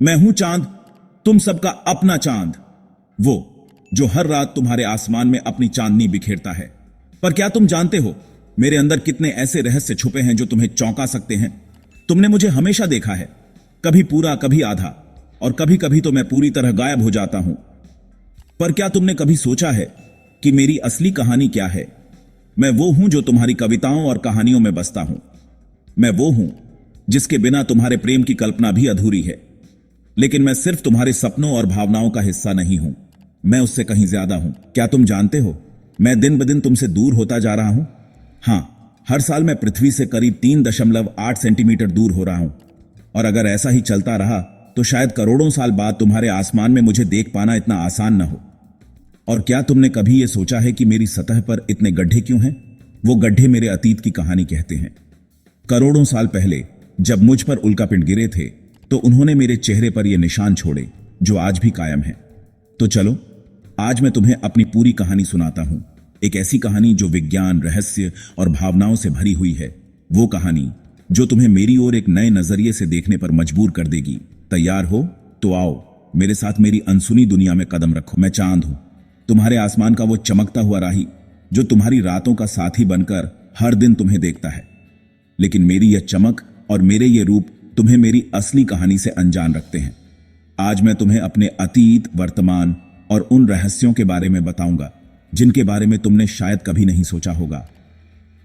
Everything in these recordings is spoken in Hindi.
मैं हूं चांद, तुम सबका अपना चांद, वो जो हर रात तुम्हारे आसमान में अपनी चांदनी बिखेरता है। पर क्या तुम जानते हो मेरे अंदर कितने ऐसे रहस्य छुपे हैं जो तुम्हें चौंका सकते हैं? तुमने मुझे हमेशा देखा है, कभी पूरा कभी आधा, और कभी कभी तो मैं पूरी तरह गायब हो जाता हूं। पर क्या तुमने कभी सोचा है कि मेरी असली कहानी क्या है? मैं वो हूं जो तुम्हारी कविताओं और कहानियों में बसता हूं। मैं वो हूं जिसके बिना तुम्हारे प्रेम की कल्पना भी अधूरी है। लेकिन मैं सिर्फ तुम्हारे सपनों और भावनाओं का हिस्सा नहीं हूं, मैं उससे कहीं ज्यादा हूं। क्या तुम जानते हो मैं दिन ब दिन तुमसे दूर होता जा रहा हूं? हां, हर साल मैं पृथ्वी से करीब 3.8 सेंटीमीटर दूर हो रहा हूं। और अगर ऐसा ही चलता रहा तो शायद करोड़ों साल बाद तुम्हारे आसमान में मुझे देख पाना इतना आसान न हो। और क्या तुमने कभी यह सोचा है कि मेरी सतह पर इतने गड्ढे क्यों हैं? वो गड्ढे मेरे अतीत की कहानी कहते हैं। करोड़ों साल पहले जब मुझ पर उल्कापिंड गिरे थे तो उन्होंने मेरे चेहरे पर ये निशान छोड़े जो आज भी कायम है। तो चलो आज मैं तुम्हें अपनी पूरी कहानी सुनाता हूं, एक ऐसी कहानी जो विज्ञान, रहस्य और भावनाओं से भरी हुई है। वो कहानी जो तुम्हें मेरी ओर एक नए नजरिए से देखने पर मजबूर कर देगी। तैयार हो तो आओ मेरे साथ मेरी अनसुनी दुनिया में कदम रखो। मैं चांद हूं, तुम्हारे आसमान का वो चमकता हुआ राही जो तुम्हारी रातों का साथी बनकर हर दिन तुम्हें देखता है। लेकिन मेरी यह चमक और मेरे ये रूप तुम्हें मेरी असली कहानी से अनजान रखते हैं। आज मैं तुम्हें अपने अतीत, वर्तमान और उन रहस्यों के बारे में बताऊंगा जिनके बारे में तुमने शायद कभी नहीं सोचा होगा।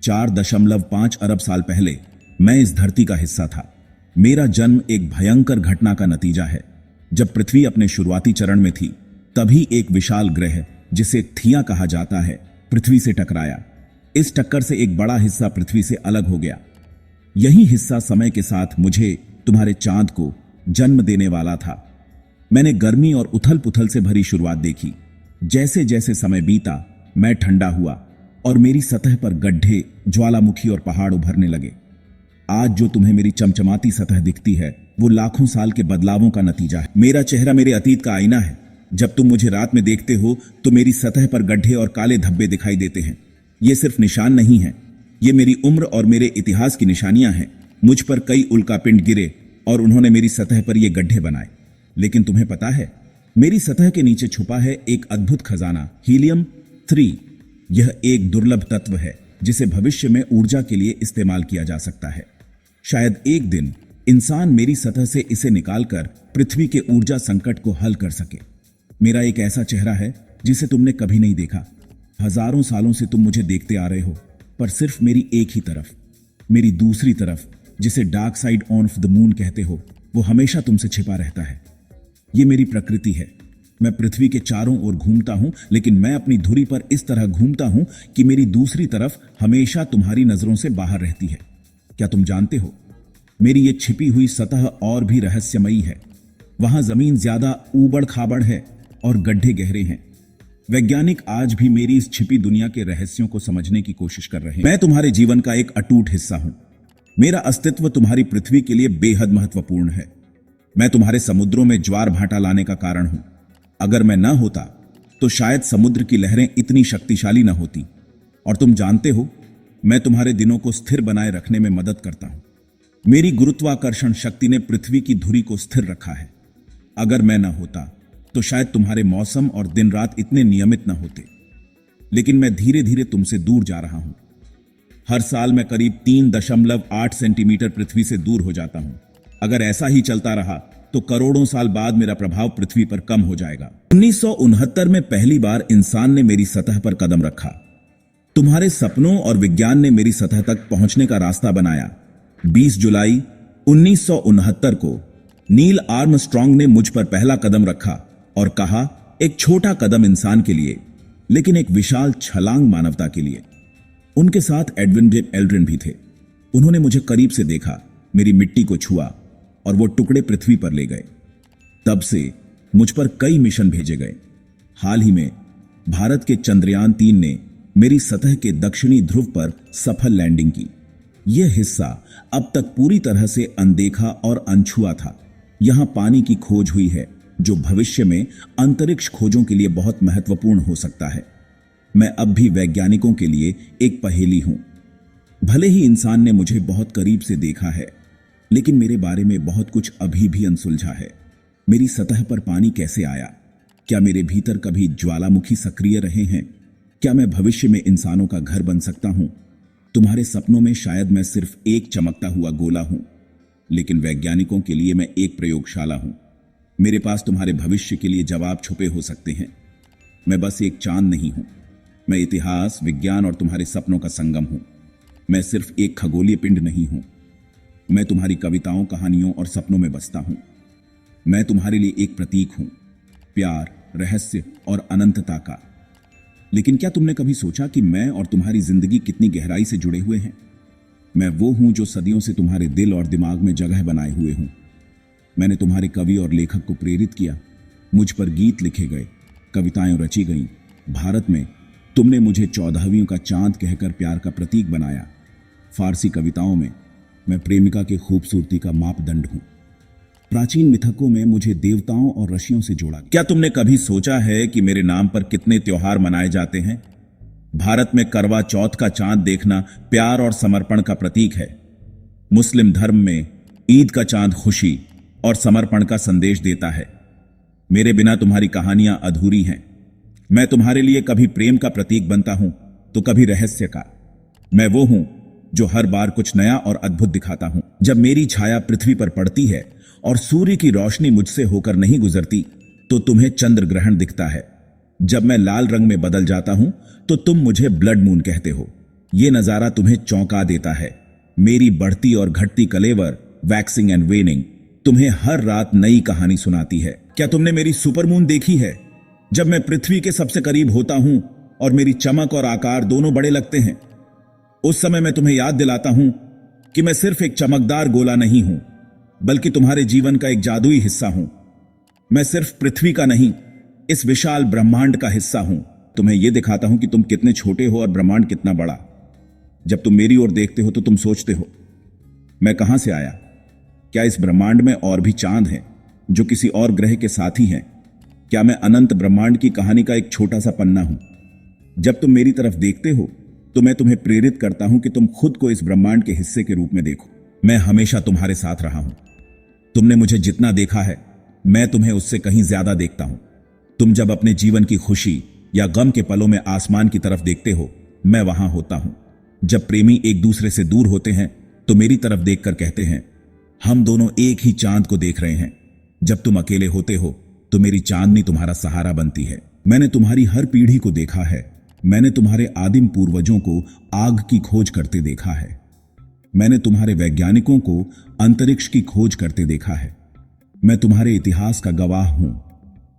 4.5 अरब साल पहले मैं इस धरती का हिस्सा था। मेरा जन्म एक भयंकर घटना का नतीजा है। जब पृथ्वी अपने शुरुआती चरण में थी तभी एक विशाल ग्रह जिसे थिया कहा जाता है पृथ्वी से टकराया। इस टक्कर से एक बड़ा हिस्सा पृथ्वी से अलग हो गया। यही हिस्सा समय के साथ मुझे, तुम्हारे चांद को जन्म देने वाला था। मैंने गर्मी और उथल पुथल से भरी शुरुआत देखी। जैसे जैसे समय बीता मैं ठंडा हुआ और मेरी सतह पर गड्ढे, ज्वालामुखी और पहाड़ उभरने लगे। आज जो तुम्हें मेरी चमचमाती सतह दिखती है वो लाखों साल के बदलावों का नतीजा है। मेरा चेहरा मेरे अतीत का आईना है। जब तुम मुझे रात में देखते हो तो मेरी सतह पर गड्ढे और काले धब्बे दिखाई देते हैं। ये सिर्फ निशान नहीं है, ये मेरी उम्र और मेरे इतिहास की निशानियां हैं। मुझ पर कई उल्कापिंड गिरे और उन्होंने मेरी सतह पर ये गड्ढे बनाए। लेकिन तुम्हें पता है मेरी सतह के नीचे छुपा है एक अद्भुत खजाना, हीलियम 3। यह एक दुर्लभ तत्व है जिसे भविष्य में ऊर्जा के लिए इस्तेमाल किया जा सकता है। शायद एक दिन इंसान मेरी सतह से इसे निकालकर पृथ्वी के ऊर्जा संकट को हल कर सके। मेरा एक ऐसा चेहरा है जिसे तुमने कभी नहीं देखा। हजारों सालों से तुम मुझे देखते आ रहे हो, पर सिर्फ मेरी एक ही तरफ, मेरी दूसरी तरफ, जिसे dark side of the moon कहते हो, वो हमेशा तुमसे छिपा रहता है। ये मेरी प्रकृति है। मैं पृथ्वी के चारों ओर घूमता हूं, लेकिन मैं अपनी धुरी पर इस तरह घूमता हूं कि मेरी दूसरी तरफ हमेशा तुम्हारी नजरों से बाहर रहती है। क्या तुम जानते हो मेरी ये छिपी हुई सतह और भी रहस्यमयी है। वहां जमीन ज्यादा ऊबड़ खाबड़ है और गड्ढे गहरे हैं। वैज्ञानिक आज भी मेरी इस छिपी दुनिया के रहस्यों को समझने की कोशिश कर रहे हैं। मैं तुम्हारे जीवन का एक अटूट हिस्सा हूं। मेरा अस्तित्व तुम्हारी पृथ्वी के लिए बेहद महत्वपूर्ण है। मैं तुम्हारे समुद्रों में ज्वार भाटा लाने का कारण हूं। अगर मैं न होता तो शायद समुद्र की लहरें इतनी शक्तिशाली न होती। और तुम जानते हो मैं तुम्हारे दिनों को स्थिर बनाए रखने में मदद करता हूं। मेरी गुरुत्वाकर्षण शक्ति ने पृथ्वी की धुरी को स्थिर रखा है। अगर मैं न होता तो शायद तुम्हारे मौसम और दिन रात इतने नियमित न होते। लेकिन मैं धीरे धीरे तुमसे दूर जा रहा हूं। हर साल मैं करीब 3.8 सेंटीमीटर पृथ्वी से दूर हो जाता हूं। अगर ऐसा ही चलता रहा तो करोड़ों साल बाद मेरा प्रभाव पृथ्वी पर कम हो जाएगा। 1969 में पहली बार इंसान ने मेरी सतह पर कदम रखा। तुम्हारे सपनों और विज्ञान ने मेरी सतह तक पहुंचने का रास्ता बनाया। 20 जुलाई 1969 को नील आर्मस्ट्रॉन्ग ने मुझ पर पहला कदम रखा और कहा, एक छोटा कदम इंसान के लिए, लेकिन एक विशाल छलांग मानवता के लिए। उनके साथ एडविन जे एल्ड्रिन भी थे। उन्होंने मुझे करीब से देखा, मेरी मिट्टी को छुआ और वो टुकड़े पृथ्वी पर ले गए। तब से मुझ पर कई मिशन भेजे गए। हाल ही में भारत के चंद्रयान 3 ने मेरी सतह के दक्षिणी ध्रुव पर सफल लैंडिंग की। यह हिस्सा अब तक पूरी तरह से अनदेखा और अनछुआ था। यहां पानी की खोज हुई है जो भविष्य में अंतरिक्ष खोजों के लिए बहुत महत्वपूर्ण हो सकता है। मैं अब भी वैज्ञानिकों के लिए एक पहेली हूं। भले ही इंसान ने मुझे बहुत करीब से देखा है, लेकिन मेरे बारे में बहुत कुछ अभी भी अनसुलझा है। मेरी सतह पर पानी कैसे आया? क्या मेरे भीतर कभी ज्वालामुखी सक्रिय रहे हैं? क्या मैं भविष्य में इंसानों का घर बन सकता हूं? तुम्हारे सपनों में शायद मैं सिर्फ एक चमकता हुआ गोला हूं, लेकिन वैज्ञानिकों के लिए मैं एक प्रयोगशाला हूं। मेरे पास तुम्हारे भविष्य के लिए जवाब छुपे हो सकते हैं। मैं बस एक चांद नहीं हूं, मैं इतिहास, विज्ञान और तुम्हारे सपनों का संगम हूं। मैं सिर्फ एक खगोलीय पिंड नहीं हूं, मैं तुम्हारी कविताओं, कहानियों और सपनों में बसता हूं। मैं तुम्हारे लिए एक प्रतीक हूं, प्यार, रहस्य और अनंतता का। लेकिन क्या तुमने कभी सोचा कि मैं और तुम्हारी जिंदगी कितनी गहराई से जुड़े हुए हैं? मैं वो हूं जो सदियों से तुम्हारे दिल और दिमाग में जगह बनाए हुए हूं। मैंने तुम्हारे कवि और लेखक को प्रेरित किया, मुझ पर गीत लिखे गए, कविताएं रची गईं। भारत में तुमने मुझे 14वीं का चांद कहकर प्यार का प्रतीक बनाया। फारसी कविताओं में मैं प्रेमिका की खूबसूरती का मापदंड हूं। प्राचीन मिथकों में मुझे देवताओं और ऋषियों से जोड़ा। क्या तुमने कभी सोचा है कि मेरे नाम पर कितने त्योहार मनाए जाते हैं? भारत में करवा चौथ का चांद देखना प्यार और समर्पण का प्रतीक है। मुस्लिम धर्म में ईद का चांद खुशी और समर्पण का संदेश देता है। मेरे बिना तुम्हारी कहानियां अधूरी हैं। मैं तुम्हारे लिए कभी प्रेम का प्रतीक बनता हूं तो कभी रहस्य का। मैं वो हूं जो हर बार कुछ नया और अद्भुत दिखाता हूं। जब मेरी छाया पृथ्वी पर पड़ती है और सूर्य की रोशनी मुझसे होकर नहीं गुजरती तो तुम्हें चंद्र ग्रहण दिखता है। जब मैं लाल रंग में बदल जाता हूं तो तुम मुझे ब्लड मून कहते हो। यह नजारा तुम्हें चौंका देता है। मेरी बढ़ती और घटती कलेवर, वैक्सिंग एंड वेनिंग, तुम्हें हर रात नई कहानी सुनाती है। क्या तुमने मेरी सुपरमून देखी है? जब मैं पृथ्वी के सबसे करीब होता हूं और मेरी चमक और आकार दोनों बड़े लगते हैं, उस समय मैं तुम्हें याद दिलाता हूं कि मैं सिर्फ एक चमकदार गोला नहीं हूं, बल्कि तुम्हारे जीवन का एक जादुई हिस्सा हूं। मैं सिर्फ पृथ्वी का नहीं, इस विशाल ब्रह्मांड का हिस्सा हूं। तुम्हें यह दिखाता हूं कि तुम कितने छोटे हो और ब्रह्मांड कितना बड़ा। जब तुम मेरी ओर देखते हो तो तुम सोचते हो, मैं कहां से आया? क्या इस ब्रह्मांड में और भी चांद हैं जो किसी और ग्रह के साथी हैं? क्या मैं अनंत ब्रह्मांड की कहानी का एक छोटा सा पन्ना हूं? जब तुम मेरी तरफ देखते हो तो मैं तुम्हें प्रेरित करता हूं कि तुम खुद को इस ब्रह्मांड के हिस्से के रूप में देखो। मैं हमेशा तुम्हारे साथ रहा हूं। तुमने मुझे जितना देखा है, मैं तुम्हें उससे कहीं ज्यादा देखता हूं। तुम जब अपने जीवन की खुशी या गम के पलों में आसमान की तरफ देखते हो, मैं वहां होता हूं। जब प्रेमी एक दूसरे से दूर होते हैं तो मेरी तरफ देखकर कहते हैं, हम दोनों एक ही चांद को देख रहे हैं। जब तुम अकेले होते हो तो मेरी चांदनी तुम्हारा सहारा बनती है। मैंने तुम्हारी हर पीढ़ी को देखा है। मैंने तुम्हारे आदिम पूर्वजों को आग की खोज करते देखा है। मैंने तुम्हारे वैज्ञानिकों को अंतरिक्ष की खोज करते देखा है। मैं तुम्हारे इतिहास का गवाह हूं।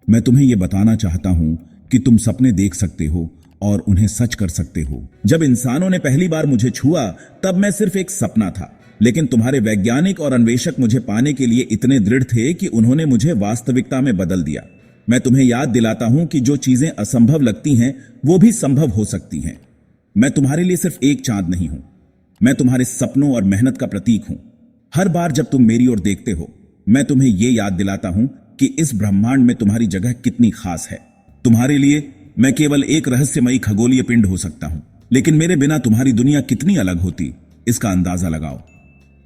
मैं तुम्हें यह बताना चाहता हूं कि तुम सपने देख सकते हो और उन्हें सच कर सकते हो। जब इंसानों ने पहली बार मुझे छुआ तब मैं सिर्फ एक सपना था, लेकिन तुम्हारे वैज्ञानिक और अन्वेषक मुझे पाने के लिए इतने दृढ़ थे कि उन्होंने मुझे वास्तविकता में बदल दिया। मैं तुम्हें याद दिलाता हूं कि जो चीजें असंभव लगती हैं वो भी संभव हो सकती हैं। मैं तुम्हारे लिए सिर्फ एक चांद नहीं हूं, मैं तुम्हारे सपनों और मेहनत का प्रतीक हूं। हर बार जब तुम मेरी ओर देखते हो, मैं तुम्हें यह याद दिलाता हूं कि इस ब्रह्मांड में तुम्हारी जगह कितनी खास है। तुम्हारे लिए मैं केवल एक रहस्यमयी खगोलीय पिंड हो सकता हूं, लेकिन मेरे बिना तुम्हारी दुनिया कितनी अलग होती, इसका अंदाजा लगाओ।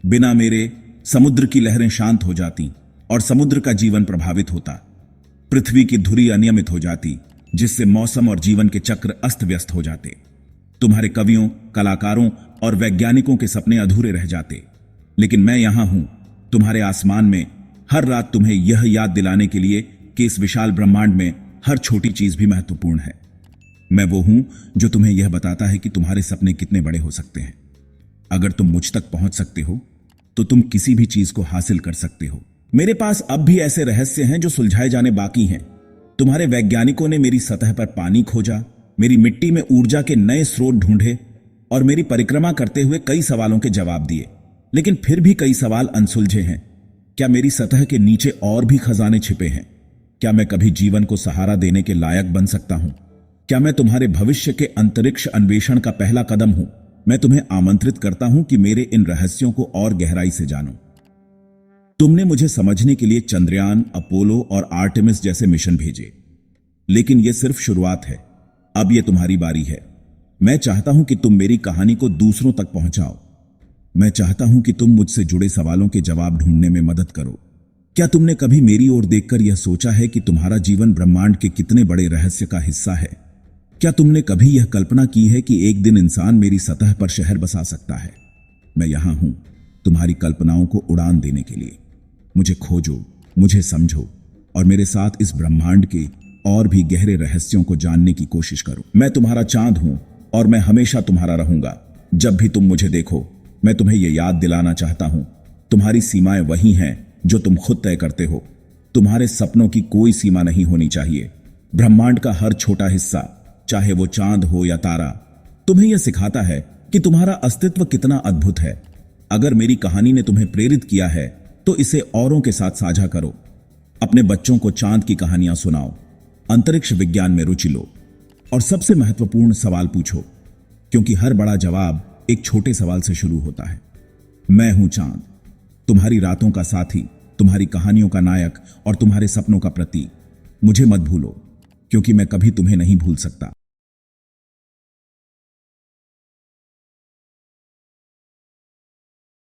बिना मेरे समुद्र की लहरें शांत हो जाती और समुद्र का जीवन प्रभावित होता। पृथ्वी की धुरी अनियमित हो जाती, जिससे मौसम और जीवन के चक्र अस्त व्यस्त हो जाते। तुम्हारे कवियों, कलाकारों और वैज्ञानिकों के सपने अधूरे रह जाते। लेकिन मैं यहां हूं, तुम्हारे आसमान में, हर रात तुम्हें यह याद दिलाने के लिए कि इस विशाल ब्रह्मांड में हर छोटी चीज भी महत्वपूर्ण है। मैं वो हूं जो तुम्हें यह बताता है कि तुम्हारे सपने कितने बड़े हो सकते हैं। अगर तुम मुझ तक पहुंच सकते हो तो तुम किसी भी चीज को हासिल कर सकते हो। मेरे पास अब भी ऐसे रहस्य हैं जो सुलझाए जाने बाकी हैं। तुम्हारे वैज्ञानिकों ने मेरी सतह पर पानी खोजा, मेरी मिट्टी में ऊर्जा के नए स्रोत ढूंढे और मेरी परिक्रमा करते हुए कई सवालों के जवाब दिए। लेकिन फिर भी कई सवाल अनसुलझे हैं। क्या मेरी सतह के नीचे और भी खजाने छिपे हैं? क्या मैं कभी जीवन को सहारा देने के लायक बन सकता हूं? क्या मैं तुम्हारे भविष्य के अंतरिक्ष अन्वेषण का पहला कदम हूं? मैं तुम्हें आमंत्रित करता हूं कि मेरे इन रहस्यों को और गहराई से जानो। तुमने मुझे समझने के लिए चंद्रयान, अपोलो और आर्टेमिस जैसे मिशन भेजे, लेकिन यह सिर्फ शुरुआत है। अब यह तुम्हारी बारी है। मैं चाहता हूं कि तुम मेरी कहानी को दूसरों तक पहुंचाओ। मैं चाहता हूं कि तुम मुझसे जुड़े सवालों के जवाब ढूंढने में मदद करो। क्या तुमने कभी मेरी ओर देखकर यह सोचा है कि तुम्हारा जीवन ब्रह्मांड के कितने बड़े रहस्य का हिस्सा है? क्या तुमने कभी यह कल्पना की है कि एक दिन इंसान मेरी सतह पर शहर बसा सकता है? मैं यहां हूं तुम्हारी कल्पनाओं को उड़ान देने के लिए। मुझे खोजो, मुझे समझो और मेरे साथ इस ब्रह्मांड के और भी गहरे रहस्यों को जानने की कोशिश करो। मैं तुम्हारा चांद हूं और मैं हमेशा तुम्हारा रहूंगा। जब भी तुम मुझे देखो, मैं तुम्हें यह याद दिलाना चाहता हूं, तुम्हारी सीमाएं वही हैं जो तुम खुद तय करते हो। तुम्हारे सपनों की कोई सीमा नहीं होनी चाहिए। ब्रह्मांड का हर छोटा हिस्सा, चाहे वो चांद हो या तारा, तुम्हें यह सिखाता है कि तुम्हारा अस्तित्व कितना अद्भुत है। अगर मेरी कहानी ने तुम्हें प्रेरित किया है तो इसे औरों के साथ साझा करो। अपने बच्चों को चांद की कहानियां सुनाओ, अंतरिक्ष विज्ञान में रुचि लो और सबसे महत्वपूर्ण सवाल पूछो, क्योंकि हर बड़ा जवाब एक छोटे सवाल से शुरू होता है। मैं हूं चांद, तुम्हारी रातों का साथी, तुम्हारी कहानियों का नायक और तुम्हारे सपनों का प्रतीक। मुझे मत भूलो, क्योंकि मैं कभी तुम्हें नहीं भूल सकता।